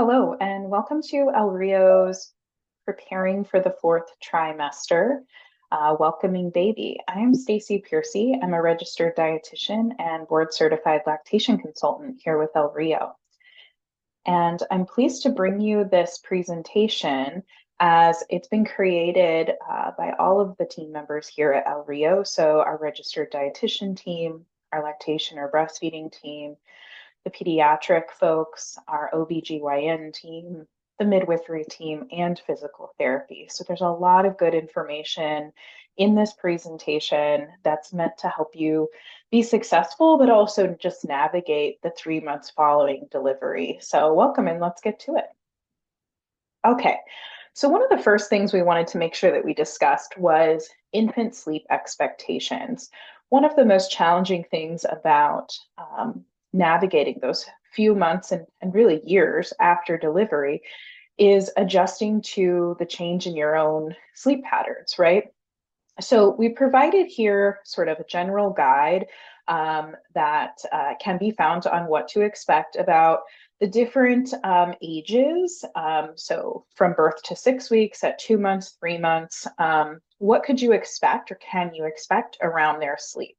Hello, and welcome to El Rio's Preparing for the Fourth Trimester, Welcoming Baby. I am Stacy Piercy. I'm a registered dietitian and board certified lactation consultant here with El Rio. And I'm pleased to bring you this presentation as it's been created by all of the team members here at El Rio. So our registered dietitian team, our lactation or breastfeeding team, the pediatric folks, our OBGYN team, the midwifery team, and physical therapy. So there's a lot of good information in this presentation that's meant to help you be successful, but also just navigate the 3 months following delivery. So welcome and let's get to it. Okay, so one of the first things we wanted to make sure that we discussed was infant sleep expectations. One of the most challenging things about navigating those few months and really years after delivery is adjusting to the change in your own sleep patterns, right? So we provided here sort of a general guide that can be found on what to expect about the different ages. So from birth to 6 weeks, at 2 months, 3 months, what could you expect or can you expect around their sleep?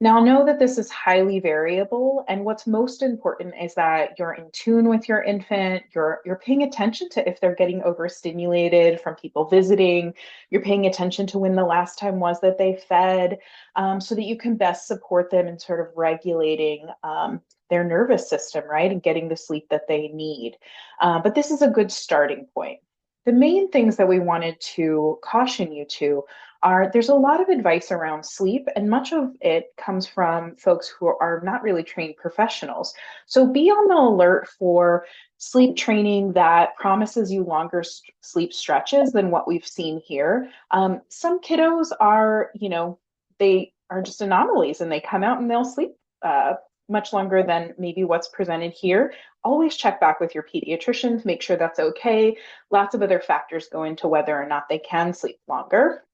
Now, know that this is highly variable, and what's most important is that you're in tune with your infant, you're paying attention to if they're getting overstimulated from people visiting, you're paying attention to when the last time was that they fed, so that you can best support them in sort of regulating their nervous system, right, and getting the sleep that they need. But this is a good starting point. The main things that we wanted to caution you to are there's a lot of advice around sleep, and much of it comes from folks who are not really trained professionals. So be on the alert for sleep training that promises you longer sleep stretches than what we've seen here. Some kiddos are, they are just anomalies and they come out and they'll sleep much longer than maybe what's presented here. Always check back with your pediatrician to make sure that's okay. Lots of other factors go into whether or not they can sleep longer.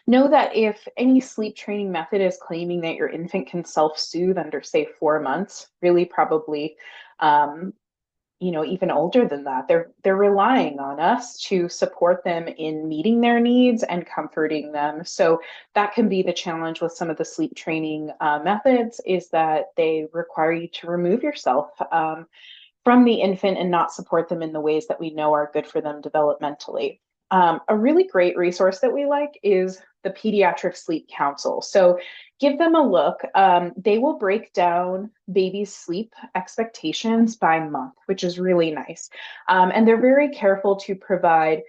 Know that if any sleep training method is claiming that your infant can self-soothe under, say, 4 months, really probably, even older than that, they're relying on us to support them in meeting their needs and comforting them. So that can be the challenge with some of the sleep training methods, is that they require you to remove yourself from the infant and not support them in the ways that we know are good for them developmentally. A really great resource that we like is the Pediatric Sleep Council. So give them a look. They will break down baby's sleep expectations by month, which is really nice. And they're very careful to provide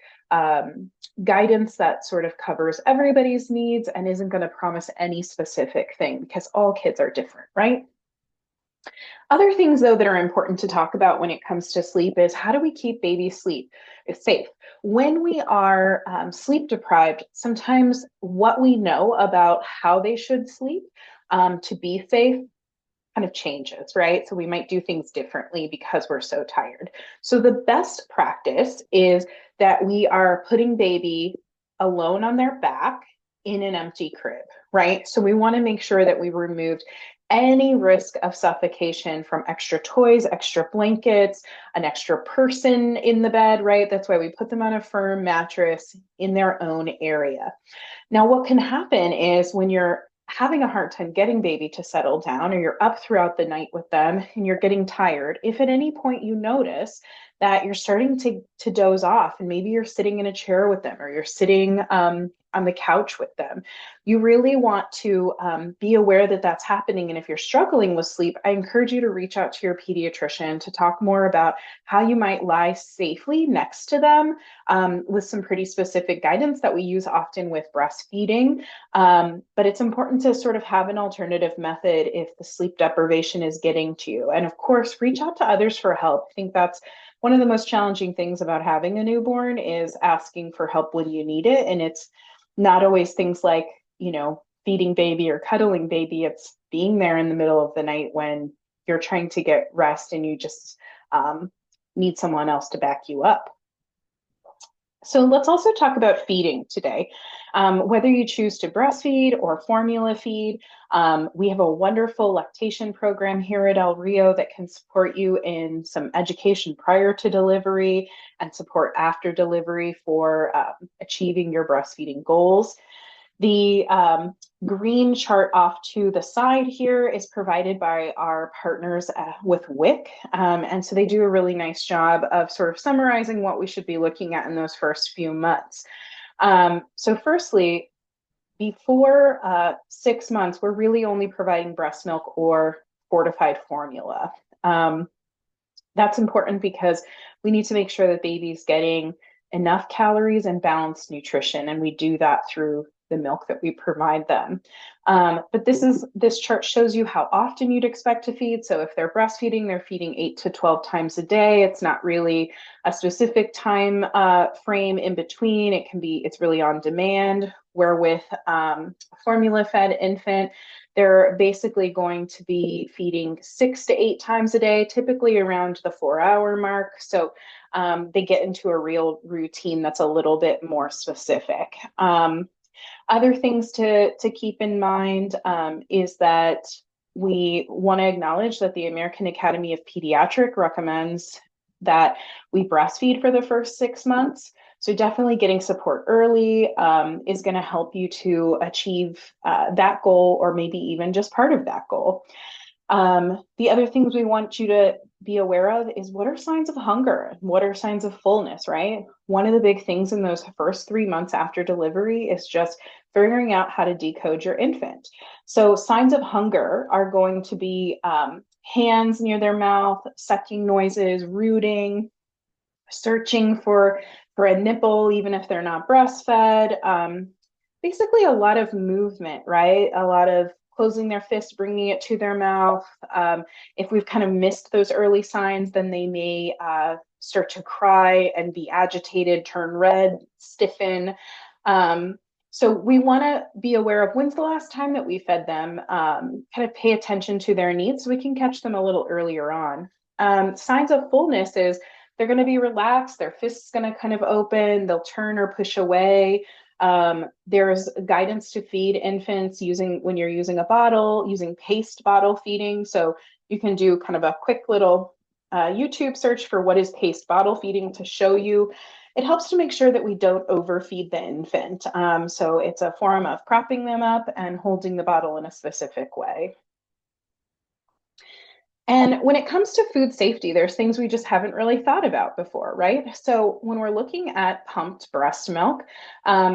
guidance that sort of covers everybody's needs and isn't going to promise any specific thing, because all kids are different, right? Other things, though, that are important to talk about when it comes to sleep is how do we keep baby sleep safe? When we are sleep deprived, sometimes what we know about how they should sleep to be safe kind of changes, right? So we might do things differently because we're so tired. So the best practice is that we are putting baby alone on their back in an empty crib, right? So we want to make sure that we removed any risk of suffocation from extra toys, extra blankets, an extra person in the bed, right? That's why we put them on a firm mattress in their own area. Now, what can happen is when you're having a hard time getting baby to settle down, or you're up throughout the night with them and you're getting tired, if at any point you notice that you're starting to doze off and maybe you're sitting in a chair with them, or you're sitting on the couch with them, you really want to be aware that that's happening. And if you're struggling with sleep, I encourage you to reach out to your pediatrician to talk more about how you might lie safely next to them, with some pretty specific guidance that we use often with breastfeeding. But it's important to sort of have an alternative method if the sleep deprivation is getting to you. And of course, reach out to others for help. I think that's one of the most challenging things about having a newborn, is asking for help when you need it. And it's not always things like, feeding baby or cuddling baby. It's being there in the middle of the night when you're trying to get rest and you just need someone else to back you up. So let's also talk about feeding today. Whether you choose to breastfeed or formula feed, we have a wonderful lactation program here at El Rio that can support you in some education prior to delivery and support after delivery for achieving your breastfeeding goals. The green chart off to the side here is provided by our partners with WIC. And so they do a really nice job of sort of summarizing what we should be looking at in those first few months. So firstly, before 6 months, we're really only providing breast milk or fortified formula. That's important because we need to make sure that baby's getting enough calories and balanced nutrition, and we do that through the milk that we provide them. But this chart shows you how often you'd expect to feed. So if they're breastfeeding, they're feeding 8 to 12 times a day. It's not really a specific time frame in between. It's really on demand. Where with formula-fed infant, they're basically going to be feeding 6 to 8 times a day, typically around the 4-hour mark. So they get into a real routine that's a little bit more specific. Other things to keep in mind is that we want to acknowledge that the American Academy of Pediatrics recommends that we breastfeed for the first 6 months. So definitely getting support early is going to help you to achieve that goal, or maybe even just part of that goal. The other things we want you to be aware of is, what are signs of hunger? What are signs of fullness, right? One of the big things in those first 3 months after delivery is just figuring out how to decode your infant. So signs of hunger are going to be hands near their mouth, sucking noises, rooting, searching for a nipple, even if they're not breastfed. Basically a lot of movement, right? A lot of closing their fist, bringing it to their mouth. If we've kind of missed those early signs, then they may start to cry and be agitated, turn red, stiffen. So we want to be aware of when's the last time that we fed them, kind of pay attention to their needs so we can catch them a little earlier on. Signs of fullness is they're going to be relaxed, their fist's going to kind of open, they'll turn or push away. There's guidance to feed infants when you're using a bottle, using paced bottle feeding. So you can do kind of a quick little YouTube search for what is paced bottle feeding to show you. It helps to make sure that we don't overfeed the infant. So it's a form of propping them up and holding the bottle in a specific way. And when it comes to food safety, there's things we just haven't really thought about before, right? So when we're looking at pumped breast milk,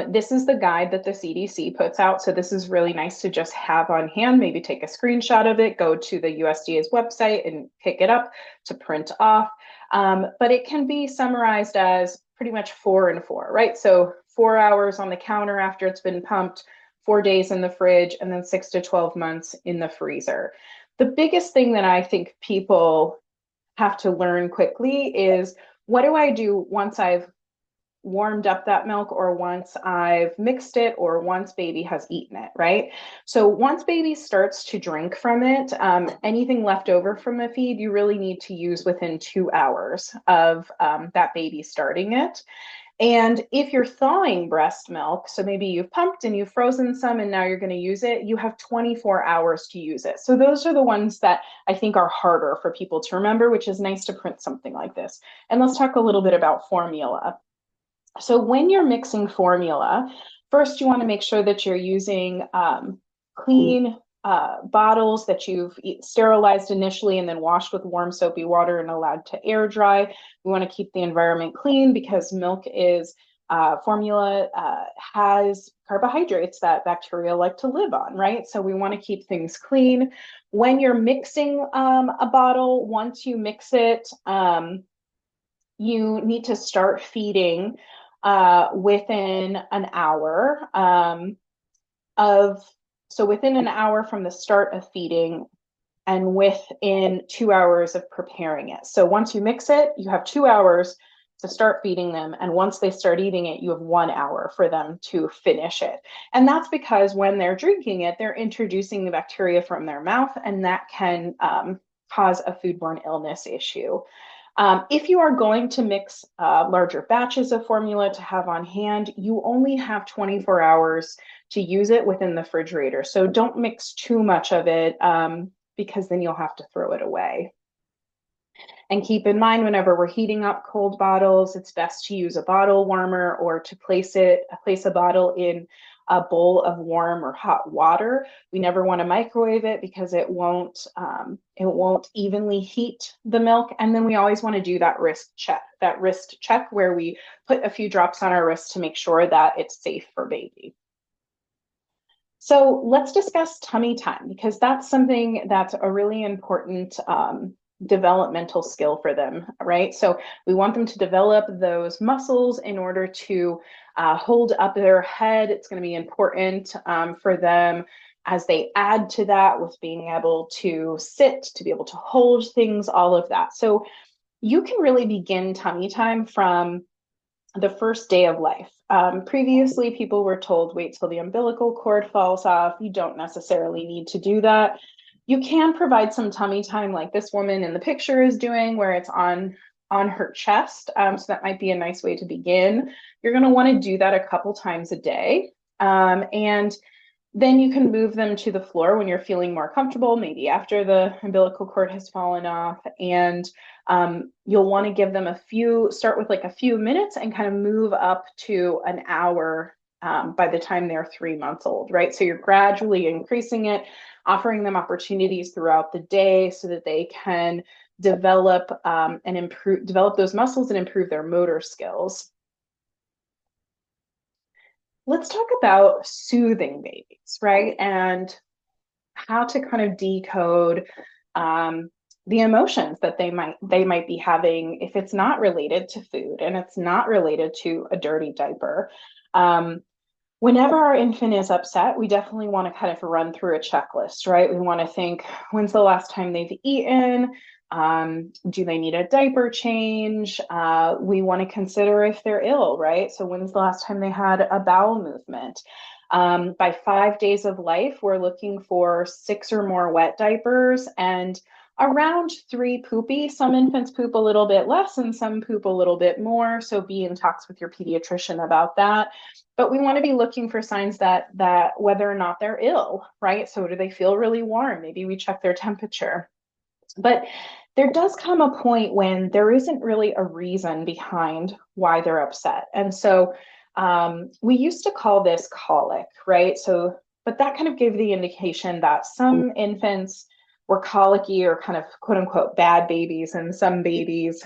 this is the guide that the CDC puts out. So this is really nice to just have on hand, maybe take a screenshot of it, go to the USDA's website and pick it up to print off. But it can be summarized as pretty much 4 and 4, right? So 4 hours on the counter after it's been pumped, 4 days in the fridge, and then 6 to 12 months in the freezer. The biggest thing that I think people have to learn quickly is, what do I do once I've warmed up that milk, or once I've mixed it, or once baby has eaten it, right? So once baby starts to drink from it, anything left over from the feed, you really need to use within 2 hours of that baby starting it. And if you're thawing breast milk, so maybe you've pumped and you've frozen some and now you're going to use it, you have 24 hours to use it. So those are the ones that I think are harder for people to remember, which is nice to print something like this. And let's talk a little bit about formula. So when you're mixing formula, first you want to make sure that you're using clean bottles that you've sterilized initially and then washed with warm soapy water and allowed to air dry. We want to keep the environment clean because milk is formula has carbohydrates that bacteria like to live on, right? So we want to keep things clean. When you're mixing a bottle, once you mix it, you need to start feeding within an hour so within an hour from the start of feeding and within 2 hours of preparing it. So once you mix it, you have 2 hours to start feeding them. And once they start eating it, you have 1 hour for them to finish it. And that's because when they're drinking it, they're introducing the bacteria from their mouth, and that can cause a foodborne illness issue. If you are going to mix larger batches of formula to have on hand, you only have 24 hours to use it within the refrigerator. So don't mix too much of it because then you'll have to throw it away. And keep in mind, whenever we're heating up cold bottles, it's best to use a bottle warmer or to place a bottle in a bowl of warm or hot water. We never want to microwave it because it won't evenly heat the milk. And then we always want to do that wrist check where we put a few drops on our wrist to make sure that it's safe for baby. So let's discuss tummy time because that's something that's a really important developmental skill for them, right? So we want them to develop those muscles in order to hold up their head. It's going to be important for them as they add to that with being able to sit, to be able to hold things, all of that. So you can really begin tummy time from the first day of life. Previously, people were told, wait till the umbilical cord falls off. You don't necessarily need to do that. You can provide some tummy time like this woman in the picture is doing, where it's on her chest. So that might be a nice way to begin. You're going to want to do that a couple times a day. And then you can move them to the floor when you're feeling more comfortable, maybe after the umbilical cord has fallen off. And you'll want to give them start with like a few minutes and kind of move up to an hour by the time they're 3 months old, right? So you're gradually increasing it, offering them opportunities throughout the day so that they can develop those muscles and improve their motor skills. Let's talk about soothing babies, right? And how to kind of decode the emotions that they might be having if it's not related to food and it's not related to a dirty diaper. Whenever our infant is upset, we definitely want to kind of run through a checklist, right? We want to think, when's the last time they've eaten? Do they need a diaper change? We want to consider if they're ill, right? So when's the last time they had a bowel movement? By 5 days of life, we're looking for 6 or more wet diapers and around 3 poopy. Some infants poop a little bit less and some poop a little bit more. So be in talks with your pediatrician about that. But we want to be looking for signs that whether or not they're ill, right? So do they feel really warm? Maybe we check their temperature. But there does come a point when there isn't really a reason behind why they're upset. And so we used to call this colic, right? But that kind of gave the indication that some infants were colicky or kind of quote unquote bad babies, and some babies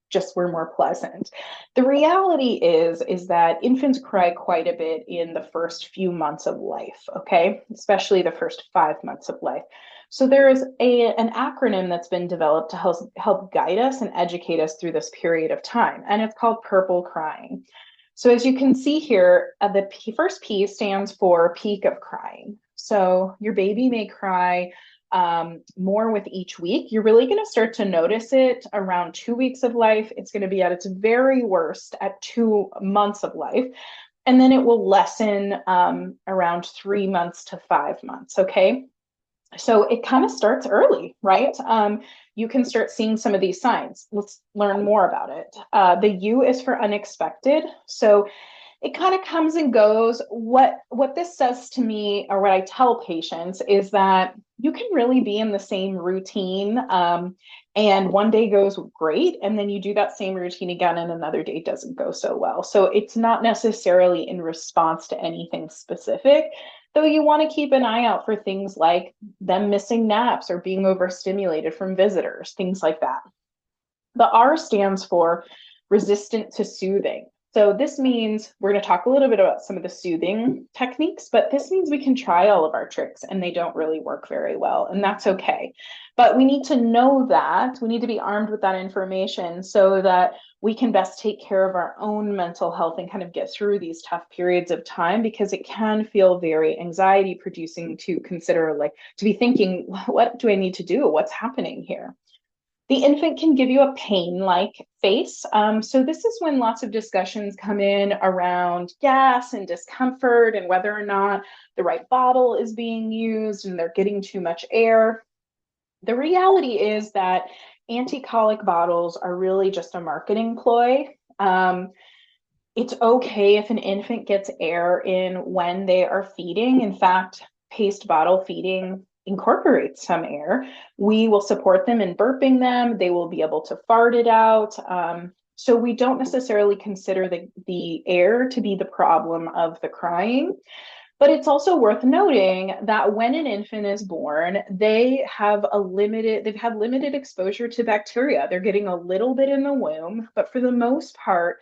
just were more pleasant. The reality is that infants cry quite a bit in the first few months of life, okay? Especially the first 5 months of life. So there is an acronym that's been developed to help guide us and educate us through this period of time, and it's called purple crying. So as you can see here, the first P stands for peak of crying. So your baby may cry more with each week. You're really going to start to notice it around 2 weeks of life. It's going to be at its very worst at 2 months of life. And then it will lessen around 3 months to 5 months, okay? So it kind of starts early, right? You can start seeing some of these signs. Let's learn more about it. The U is for unexpected. So it kind of comes and goes. What this says to me, or what I tell patients, is that you can really be in the same routine and one day goes great, and then you do that same routine again and another day doesn't go so well. So it's not necessarily in response to anything specific, though you want to keep an eye out for things like them missing naps or being overstimulated from visitors, things like that. The R stands for resistant to soothing. So this means we're going to talk a little bit about some of the soothing techniques, but this means we can try all of our tricks and they don't really work very well, and that's okay. But we need to know that, we need to be armed with that information so that we can best take care of our own mental health and kind of get through these tough periods of time, because it can feel very anxiety producing to consider, like to be thinking, what do I need to do? What's happening here? The infant can give you a pain-like face. So this is when lots of discussions come in around gas and discomfort and whether or not the right bottle is being used and they're getting too much air. The reality is that Anti-colic bottles are really just a marketing ploy. It's okay if an infant gets air in when they are feeding. In fact, paced bottle feeding incorporates some air. We will support them in burping them. They will be able to fart it out. So we don't necessarily consider the air to be the problem of the crying. But it's also worth noting that when an infant is born, they've had limited exposure to bacteria. They're getting a little bit in the womb, but for the most part,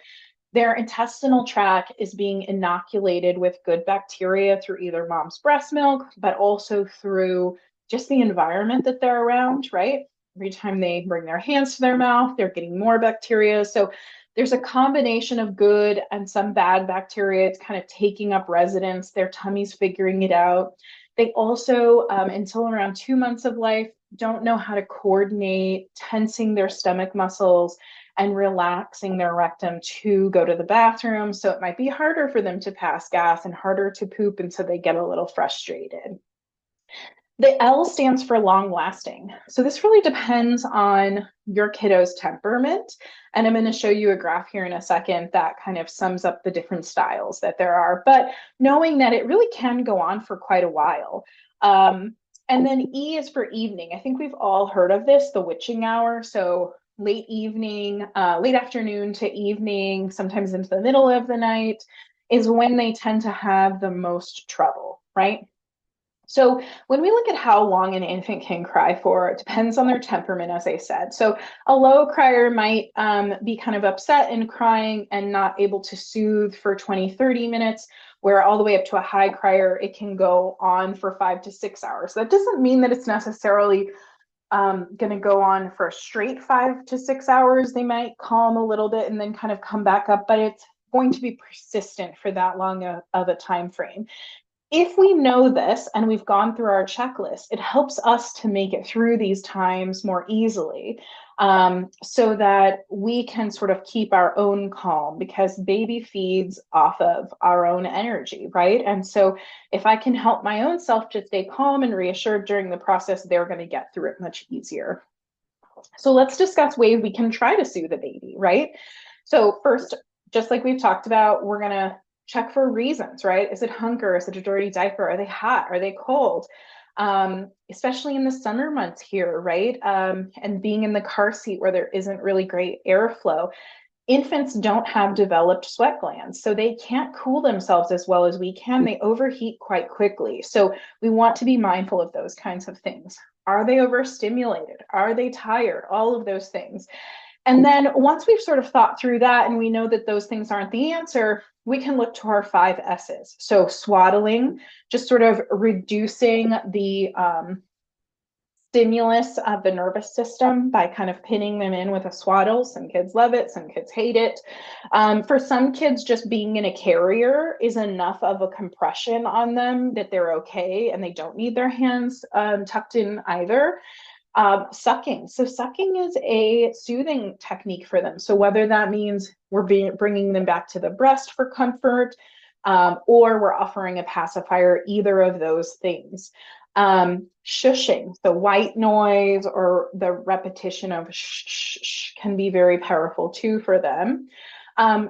their intestinal tract is being inoculated with good bacteria through either mom's breast milk, but also through just the environment that they're around, right? Every time they bring their hands to their mouth, they're getting more bacteria. So there's a combination of good and some bad bacteria. It's kind of taking up residence. Their tummy's figuring it out. They also, until around 2 months of life, don't know how to coordinate tensing their stomach muscles and relaxing their rectum to go to the bathroom. So it might be harder for them to pass gas and harder to poop, and so they get a little frustrated. The L stands for long lasting. So this really depends on your kiddo's temperament. And I'm going to show you a graph here in a second that kind of sums up the different styles that there are. But knowing that it really can go on for quite a while. And then E is for evening. I think we've all heard of this, the witching hour. So late evening, late afternoon to evening, sometimes into the middle of the night, is when they tend to have the most trouble, right? So when we look at how long an infant can cry for, it depends on their temperament, as I said. So a low crier might be kind of upset and crying and not able to soothe for 20, 30 minutes, where all the way up to a high crier, it can go on for 5 to 6 hours. That doesn't mean that it's necessarily going to go on for a straight 5 to 6 hours. They might calm a little bit and then kind of come back up, but it's going to be persistent for that long of a time frame. If we know this and we've gone through our checklist, it helps us to make it through these times more easily, so that we can sort of keep our own calm, because baby feeds off of our own energy, right? And so if I can help my own self to stay calm and reassured during the process, they're going to get through it much easier. So let's discuss ways we can try to soothe the baby, right? So first, just like we've talked about, we're going to check for reasons, right? Is it hunger? Is it a dirty diaper? Are they hot? Are they cold? Especially in the summer months here, right? And being in the car seat where there isn't really great airflow. Infants don't have developed sweat glands, so they can't cool themselves as well as we can. They overheat quite quickly. So we want to be mindful of those kinds of things. Are they overstimulated? Are they tired? All of those things. And then once we've sort of thought through that and we know that those things aren't the answer, we can look to our 5 S's. So swaddling, just sort of reducing the stimulus of the nervous system by kind of pinning them in with a swaddle. Some kids love it, some kids hate it. For some kids, just being in a carrier is enough of a compression on them that they're okay and they don't need their hands tucked in either. Sucking. So sucking is a soothing technique for them. So whether that means we're bringing them back to the breast for comfort, or we're offering a pacifier, either of those things. Shushing, the white noise or the repetition of shh, shh, shh can be very powerful too for them.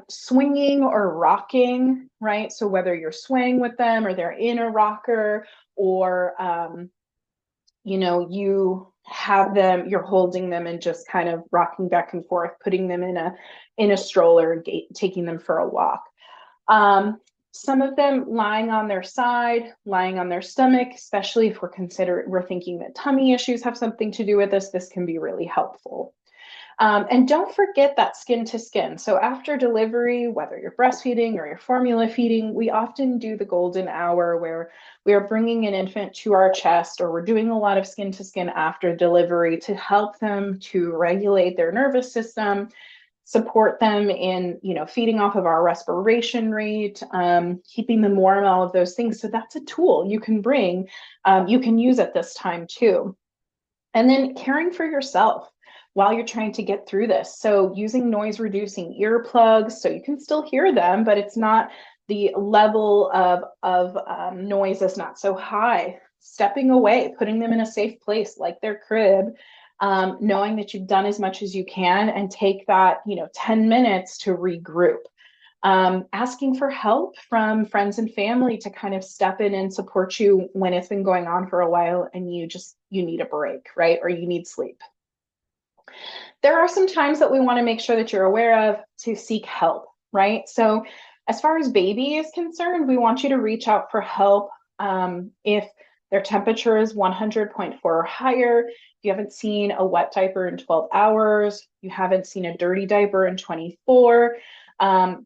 Swinging or rocking, right? So whether you're swaying with them or they're in a rocker, or you're holding them and just kind of rocking back and forth, putting them in a stroller, taking them for a walk. Some of them lying on their side, lying on their stomach, especially if we're thinking that tummy issues have something to do with this can be really helpful. And don't forget that skin to skin. So after delivery, whether you're breastfeeding or you're formula feeding, we often do the golden hour where we are bringing an infant to our chest, or we're doing a lot of skin to skin after delivery to help them to regulate their nervous system, support them in, feeding off of our respiration rate, keeping them warm, all of those things. So that's a tool you can bring, you can use at this time too. And then caring for yourself while you're trying to get through this. So using noise reducing earplugs so you can still hear them, but it's not the level of noise is not so high. Stepping away, putting them in a safe place like their crib, knowing that you've done as much as you can, and take that, 10 minutes to regroup. Asking for help from friends and family to kind of step in and support you when it's been going on for a while and you need a break, right? Or you need sleep. There are some times that we want to make sure that you're aware of to seek help, right? So as far as baby is concerned, we want you to reach out for help if their temperature is 100.4 or higher, if you haven't seen a wet diaper in 12 hours, you haven't seen a dirty diaper in 24,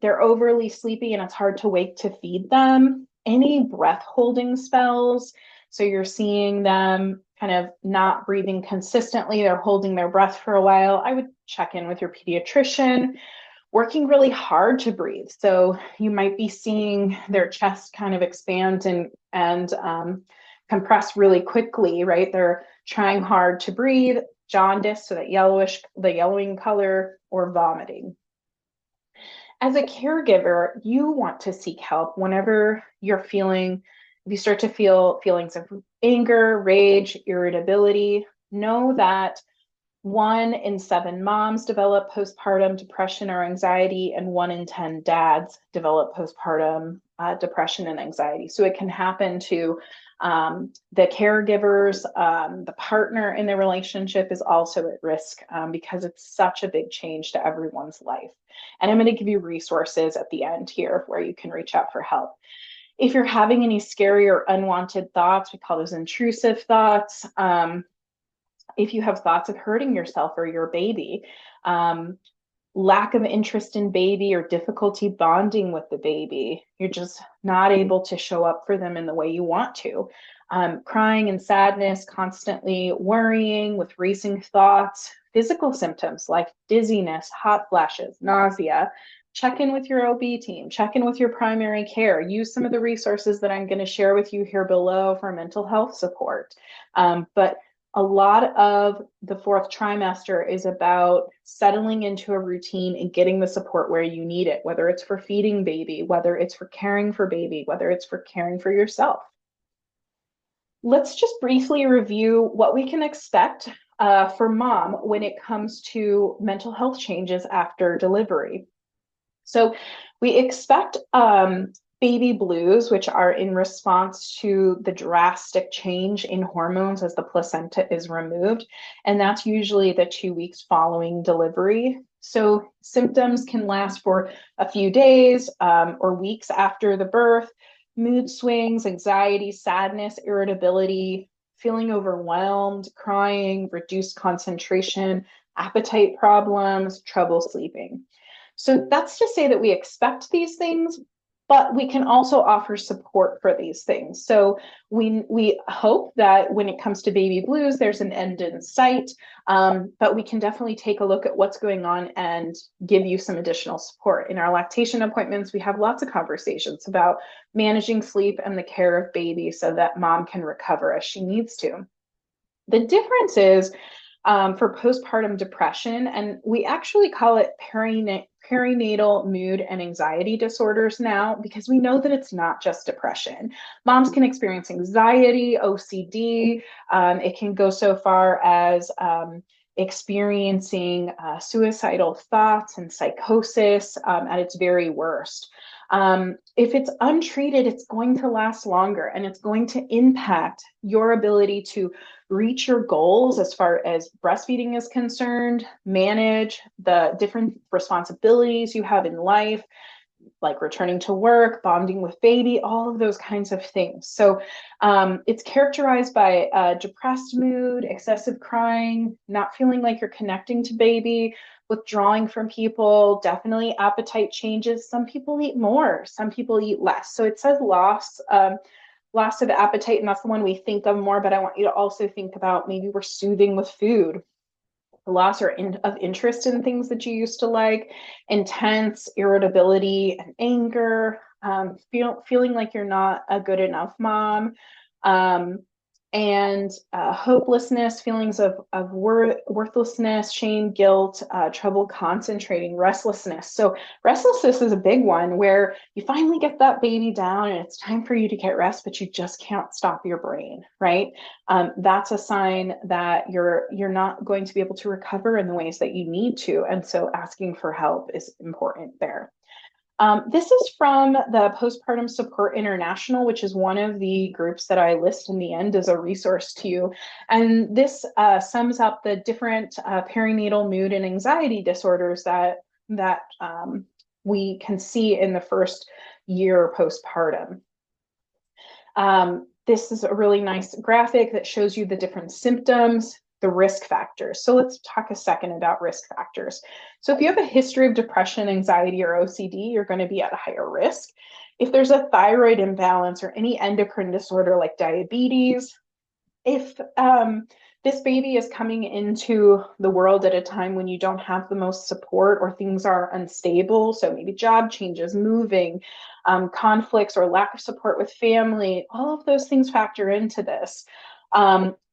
they're overly sleepy and it's hard to wake to feed them, any breath holding spells, so you're seeing them kind of not breathing consistently, they're holding their breath for a while, I would check in with your pediatrician. Working really hard to breathe. So you might be seeing their chest kind of expand and compress really quickly, right? They're trying hard to breathe, jaundice, so that yellowing color, or vomiting. As a caregiver, you want to seek help whenever if you start to feel feelings of anger, rage, irritability. Know that 1 in 7 moms develop postpartum depression or anxiety, and 1 in 10 dads develop postpartum depression and anxiety. So it can happen to the caregivers. The partner in the relationship is also at risk because it's such a big change to everyone's life. And I'm going to give you resources at the end here where you can reach out for help. If you're having any scary or unwanted thoughts, we call those intrusive thoughts. If you have thoughts of hurting yourself or your baby, lack of interest in baby or difficulty bonding with the baby, you're just not able to show up for them in the way you want to. Crying and sadness, constantly worrying with racing thoughts, physical symptoms like dizziness, hot flashes, nausea. Check in with your OB team, check in with your primary care, use some of the resources that I'm going to share with you here below for mental health support. But a lot of the 4th trimester is about settling into a routine and getting the support where you need it, whether it's for feeding baby, whether it's for caring for baby, whether it's for caring for yourself. Let's just briefly review what we can expect for mom when it comes to mental health changes after delivery. So we expect baby blues, which are in response to the drastic change in hormones as the placenta is removed. And that's usually the 2 weeks following delivery. So symptoms can last for a few days or weeks after the birth. Mood swings, anxiety, sadness, irritability, feeling overwhelmed, crying, reduced concentration, appetite problems, trouble sleeping. So that's to say that we expect these things, but we can also offer support for these things. So we hope that when it comes to baby blues, there's an end in sight, but we can definitely take a look at what's going on and give you some additional support. In our lactation appointments, we have lots of conversations about managing sleep and the care of baby so that mom can recover as she needs to. The difference is for postpartum depression, and we actually call it perinatal mood and anxiety disorders now, because we know that it's not just depression. Moms can experience anxiety, OCD. It can go so far as experiencing suicidal thoughts and psychosis at its very worst. If it's untreated, it's going to last longer, and it's going to impact your ability to reach your goals as far as breastfeeding is concerned, manage the different responsibilities you have in life, like returning to work, bonding with baby, all of those kinds of things. So it's characterized by depressed mood, excessive crying, not feeling like you're connecting to baby, withdrawing from people, definitely appetite changes. Some people eat more, some people eat less. So it says loss of appetite, and that's the one we think of more, but I want you to also think about maybe we're soothing with food. Loss of interest in things that you used to like, intense irritability and anger, feeling like you're not a good enough mom, and hopelessness, feelings of worthlessness, shame, guilt, trouble concentrating, restlessness. So restlessness is a big one where you finally get that baby down and it's time for you to get rest, but you just can't stop your brain, right? That's a sign that you're not going to be able to recover in the ways that you need to. And so asking for help is important there. This is from the Postpartum Support International, which is one of the groups that I list in the end as a resource to you. And this sums up the different perinatal mood and anxiety disorders that we can see in the first year postpartum. This is a really nice graphic that shows you the different symptoms, the risk factors. So let's talk a second about risk factors. So if you have a history of depression, anxiety, or OCD, you're going to be at a higher risk. If there's a thyroid imbalance or any endocrine disorder like diabetes, if this baby is coming into the world at a time when you don't have the most support or things are unstable, so maybe job changes, moving, conflicts or lack of support with family, all of those things factor into this.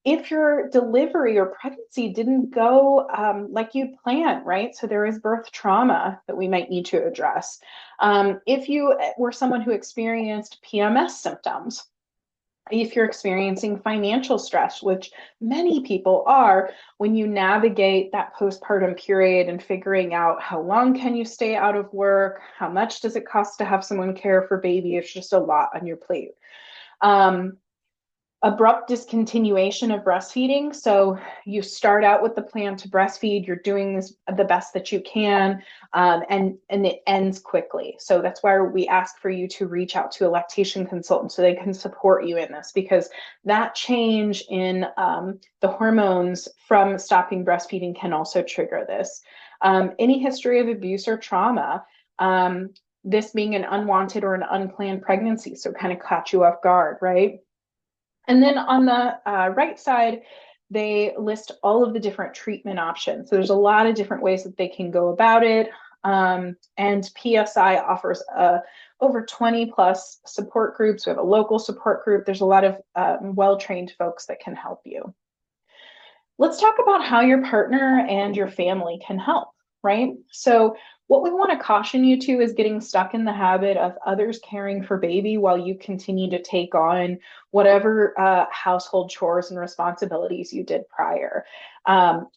If your delivery or pregnancy didn't go like you planned, right? So there is birth trauma that we might need to address. If you were someone who experienced PMS symptoms, if you're experiencing financial stress, which many people are, when you navigate that postpartum period and figuring out how long can you stay out of work, how much does it cost to have someone care for baby, it's just a lot on your plate. Abrupt discontinuation of breastfeeding. So you start out with the plan to breastfeed, you're doing the best that you can, and it ends quickly. So that's why we ask for you to reach out to a lactation consultant so they can support you in this, because that change in the hormones from stopping breastfeeding can also trigger this. Any history of abuse or trauma, this being an unwanted or an unplanned pregnancy, so kind of caught you off guard, right? And then on the right side, they list all of the different treatment options. So there's a lot of different ways that they can go about it. And PSI offers over 20 plus support groups. We have a local support group. There's a lot of well-trained folks that can help you. Let's talk about how your partner and your family can help, right? So what we want to caution you to is getting stuck in the habit of others caring for baby while you continue to take on whatever household chores and responsibilities you did prior.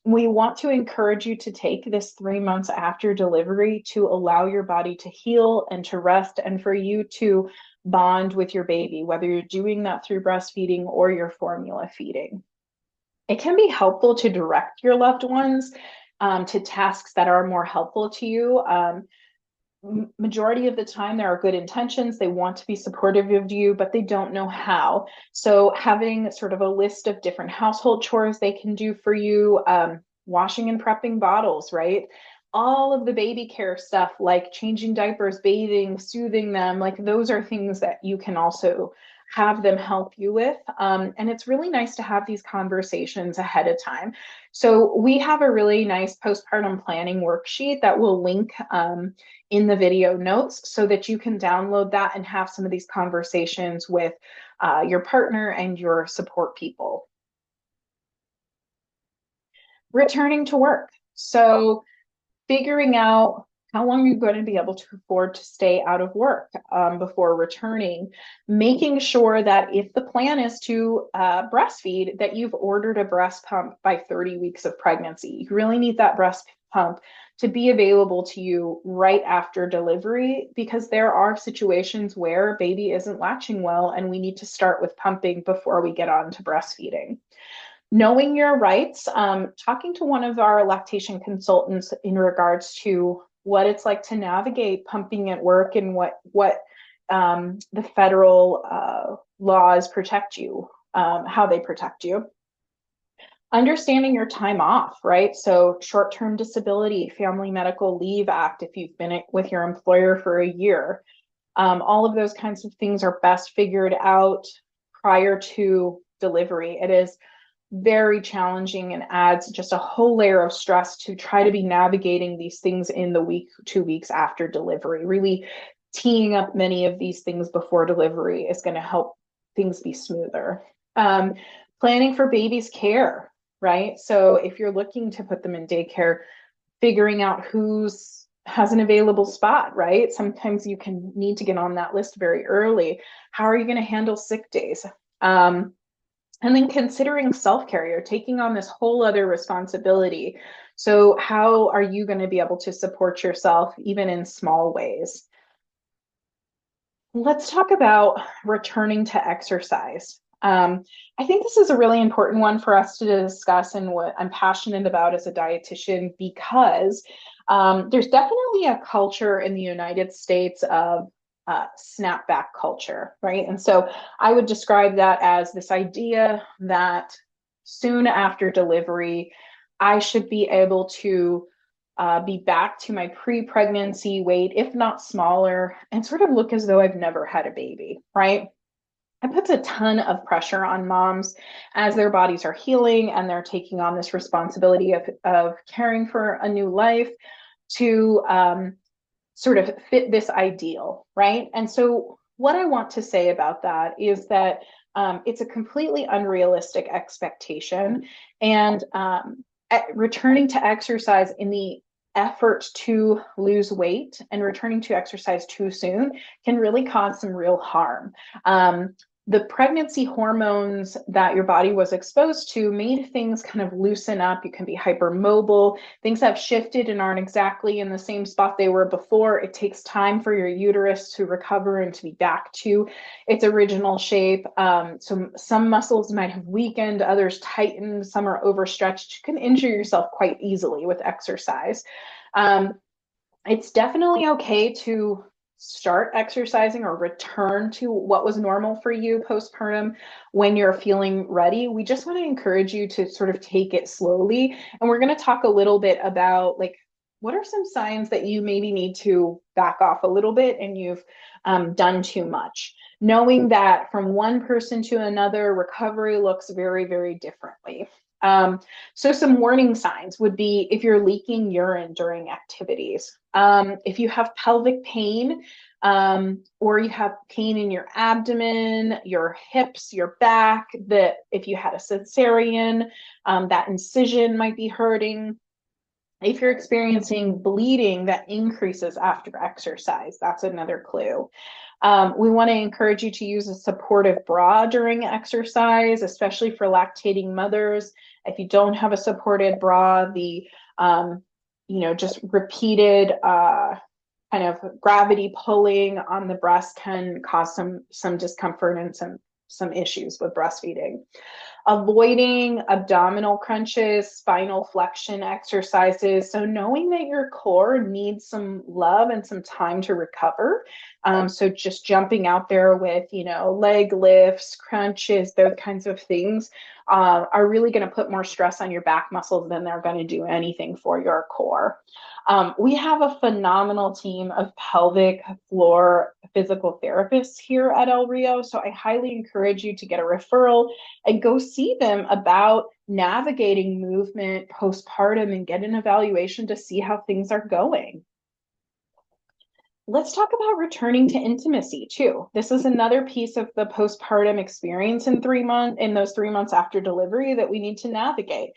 We want to encourage you to take this 3 months after delivery to allow your body to heal and to rest, and for you to bond with your baby, whether you're doing that through breastfeeding or your formula feeding. It can be helpful to direct your loved ones to tasks that are more helpful to you. Majority of the time, there are good intentions. They want to be supportive of you, but they don't know how. So having sort of a list of different household chores they can do for you, washing and prepping bottles, right? All of the baby care stuff like changing diapers, bathing, soothing them, like those are things that you can also have them help you with. And it's really nice to have these conversations ahead of time. So we have a really nice postpartum planning worksheet that we'll link in the video notes so that you can download that and have some of these conversations with your partner and your support people. Returning to work. So figuring out how long you're going to be able to afford to stay out of work before returning, making sure that if the plan is to breastfeed, that you've ordered a breast pump by 30 weeks of pregnancy. You really need that breast pump to be available to you right after delivery, because there are situations where baby isn't latching well and we need to start with pumping before we get on to breastfeeding. Knowing your rights, talking to one of our lactation consultants in regards to what it's like to navigate pumping at work and what the federal laws protect you, how they protect you. Understanding your time off, right? So short-term disability, Family Medical Leave Act, if you've been with your employer for a year. All of those kinds of things are best figured out prior to delivery. It is very challenging and adds just a whole layer of stress to try to be navigating these things in the week, 2 weeks after delivery. Really teeing up many of these things before delivery is going to help things be smoother. Planning for baby's care, right? So if you're looking to put them in daycare, figuring out who's has an available spot, right? Sometimes you can need to get on that list very early. How are you going to handle sick days? And then considering self-care, you're taking on this whole other responsibility. So how are you going to be able to support yourself even in small ways? Let's talk about returning to exercise. I think this is a really important one for us to discuss and what I'm passionate about as a dietitian because there's definitely a culture in the United States of snapback culture, right? And so I would describe that as this idea that soon after delivery, I should be able to be back to my pre-pregnancy weight, if not smaller, and sort of look as though I've never had a baby, right? It puts a ton of pressure on moms as their bodies are healing and they're taking on this responsibility of caring for a new life to sort of fit this ideal, right? And so what I want to say about that is that it's a completely unrealistic expectation, and returning to exercise in the effort to lose weight and returning to exercise too soon can really cause some real harm. The pregnancy hormones that your body was exposed to made things kind of loosen up. You can be hypermobile. Things have shifted and aren't exactly in the same spot they were before. It takes time for your uterus to recover and to be back to its original shape. So some muscles might have weakened, others tightened, some are overstretched. You can injure yourself quite easily with exercise. It's definitely okay to start exercising or return to what was normal for you postpartum when you're feeling ready. We just want to encourage you to sort of take it slowly. And we're going to talk a little bit about like, what are some signs that you maybe need to back off a little bit and you've done too much? Knowing that from one person to another, recovery looks very, very differently. So some warning signs would be if you're leaking urine during activities, if you have pelvic pain, or you have pain in your abdomen, your hips, your back, that if you had a cesarean, that incision might be hurting. If you're experiencing bleeding that increases after exercise, that's another clue. We want to encourage you to use a supportive bra during exercise, especially for lactating mothers. If you don't have a supported bra, the just repeated kind of gravity pulling on the breast can cause some discomfort and some issues with breastfeeding. Avoiding abdominal crunches, spinal flexion exercises. So knowing that your core needs some love and some time to recover. So just jumping out there with, leg lifts, crunches, those kinds of things are really going to put more stress on your back muscles than they're going to do anything for your core. We have a phenomenal team of pelvic floor physical therapists here at El Rio, so I highly encourage you to get a referral and go see them about navigating movement postpartum and get an evaluation to see how things are going. Let's talk about returning to intimacy too. This is another piece of the postpartum experience in those 3 months after delivery that we need to navigate.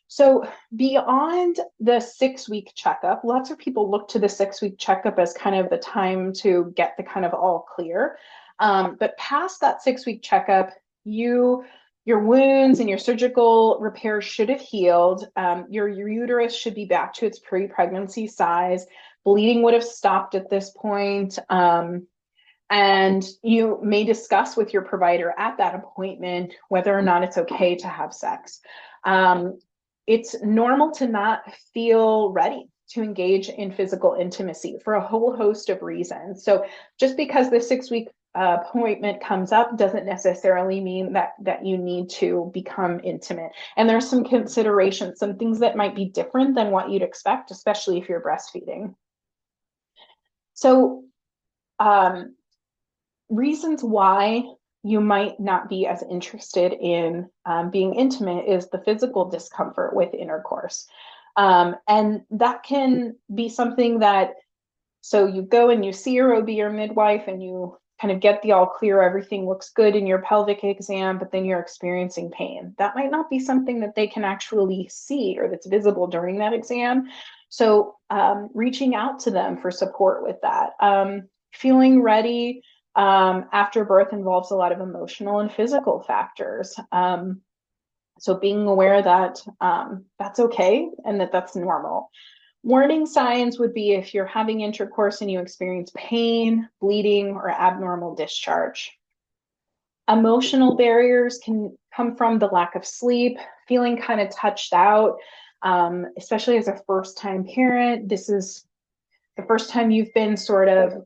So beyond the 6-week checkup, lots of people look to the 6-week checkup as kind of the time to get the kind of all clear. But past that 6-week checkup, your wounds and your surgical repairs should have healed. Your uterus should be back to its pre-pregnancy size. Bleeding would have stopped at this point. And you may discuss with your provider at that appointment whether or not it's okay to have sex. It's normal to not feel ready to engage in physical intimacy for a whole host of reasons. So just because the 6-week appointment comes up doesn't necessarily mean that you need to become intimate. And there's some considerations, some things that might be different than what you'd expect, especially if you're breastfeeding. So reasons why you might not be as interested in being intimate is the physical discomfort with intercourse. And that can be something that, so you go and you see your OB or midwife and you kind of get the all clear, everything looks good in your pelvic exam, but then you're experiencing pain. That might not be something that they can actually see or that's visible during that exam. So reaching out to them for support with that. Feeling ready after birth involves a lot of emotional and physical factors. So being aware that that's okay and that that's normal. Warning signs would be if you're having intercourse and you experience pain, bleeding, or abnormal discharge. Emotional barriers can come from the lack of sleep, feeling kind of touched out, especially as a first-time parent. This is the first time you've been sort of,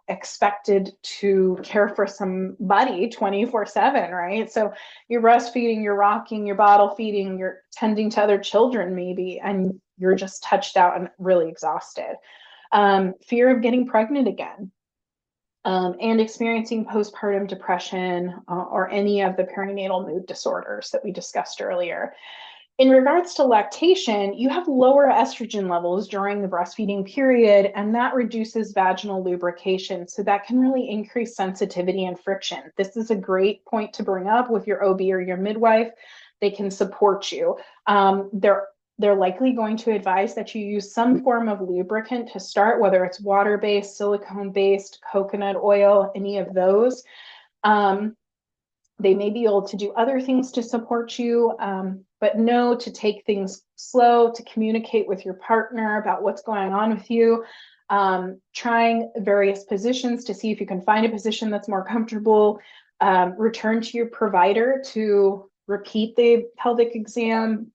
expected to care for somebody 24/7, right? So you're breastfeeding, you're rocking, you're bottle feeding, you're tending to other children maybe, and you're just touched out and really exhausted. Fear of getting pregnant again, and experiencing postpartum depression or any of the perinatal mood disorders that we discussed earlier. In regards to lactation, you have lower estrogen levels during the breastfeeding period, and that reduces vaginal lubrication. So that can really increase sensitivity and friction. This is a great point to bring up with your OB or your midwife. They can support you. They're likely going to advise that you use some form of lubricant to start, whether it's water-based, silicone-based, coconut oil, any of those. They may be able to do other things to support you, but know to take things slow, to communicate with your partner about what's going on with you, trying various positions to see if you can find a position that's more comfortable, return to your provider to repeat the pelvic exam,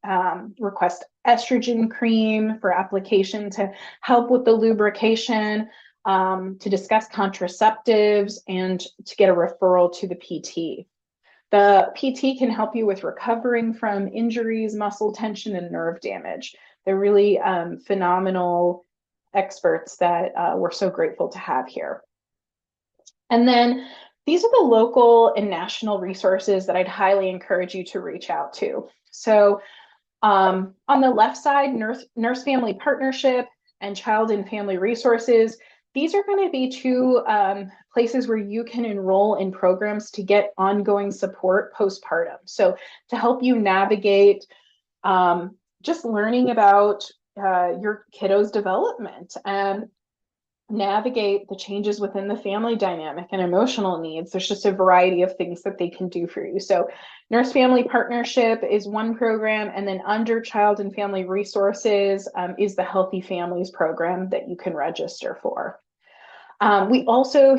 request estrogen cream for application to help with the lubrication, to discuss contraceptives, and to get a referral to the PT. The PT can help you with recovering from injuries, muscle tension, and nerve damage. They're really phenomenal experts that we're so grateful to have here. And then these are the local and national resources that I'd highly encourage you to reach out to. So on the left side, Nurse Family Partnership and Child and Family Resources. These are going to be two places where you can enroll in programs to get ongoing support postpartum. So to help you navigate just learning about your kiddo's development and navigate the changes within the family dynamic and emotional needs. There's just a variety of things that they can do for you. So Nurse Family Partnership is one program, and then under Child and Family Resources is the Healthy Families program that you can register for. We also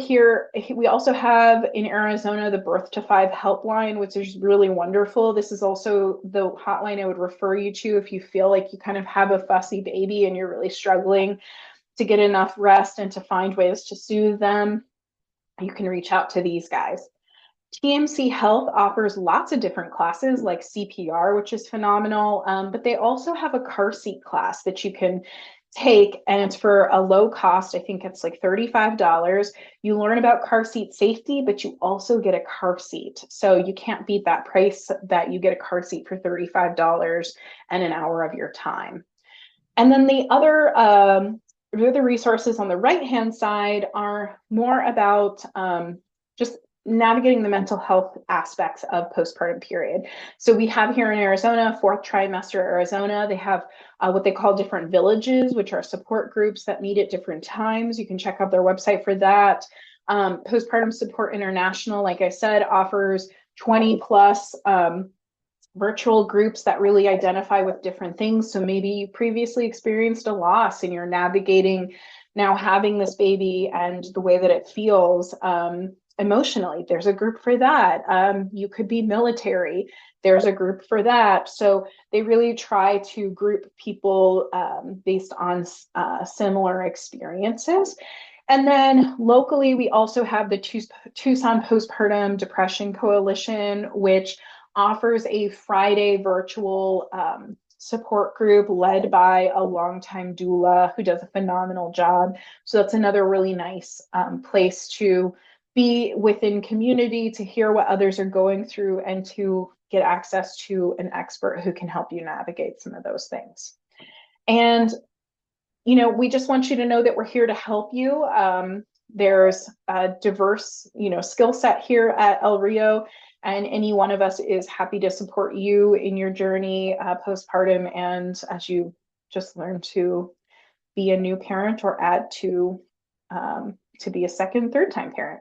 have in Arizona the Birth to 5 helpline, which is really wonderful. This is also the hotline I would refer you to if you feel like you kind of have a fussy baby and you're really struggling to get enough rest and to find ways to soothe them. You can reach out to these guys. TMC Health offers lots of different classes like CPR, which is phenomenal, but they also have a car seat class that you can take, and it's for a low cost. I think it's like $35. You learn about car seat safety, but you also get a car seat. So you can't beat that price that you get a car seat for $35 and an hour of your time. And then the other resources on the right-hand side are more about just navigating the mental health aspects of postpartum period. So we have here in Arizona, 4th Trimester Arizona, they have what they call different villages, which are support groups that meet at different times. You can check out their website for that. Postpartum Support International, like I said, offers 20 plus virtual groups that really identify with different things. So maybe you previously experienced a loss and you're navigating now having this baby and the way that it feels emotionally. There's a group for that. You could be military. There's a group for that. So they really try to group people based on similar experiences. And then locally, we also have the Tucson Postpartum Depression Coalition, which offers a Friday virtual support group led by a longtime doula who does a phenomenal job. So that's another really nice place to be within community, to hear what others are going through, and to get access to an expert who can help you navigate some of those things. And we just want you to know that we're here to help you. There's a diverse, skill set here at El Rio, and any one of us is happy to support you in your journey postpartum and as you just learn to be a new parent or add to be a second, third time parent.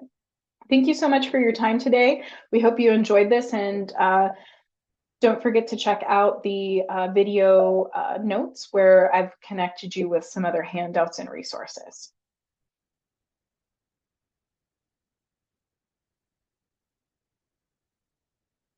Thank you so much for your time today. We hope you enjoyed this, and don't forget to check out the video notes where I've connected you with some other handouts and resources.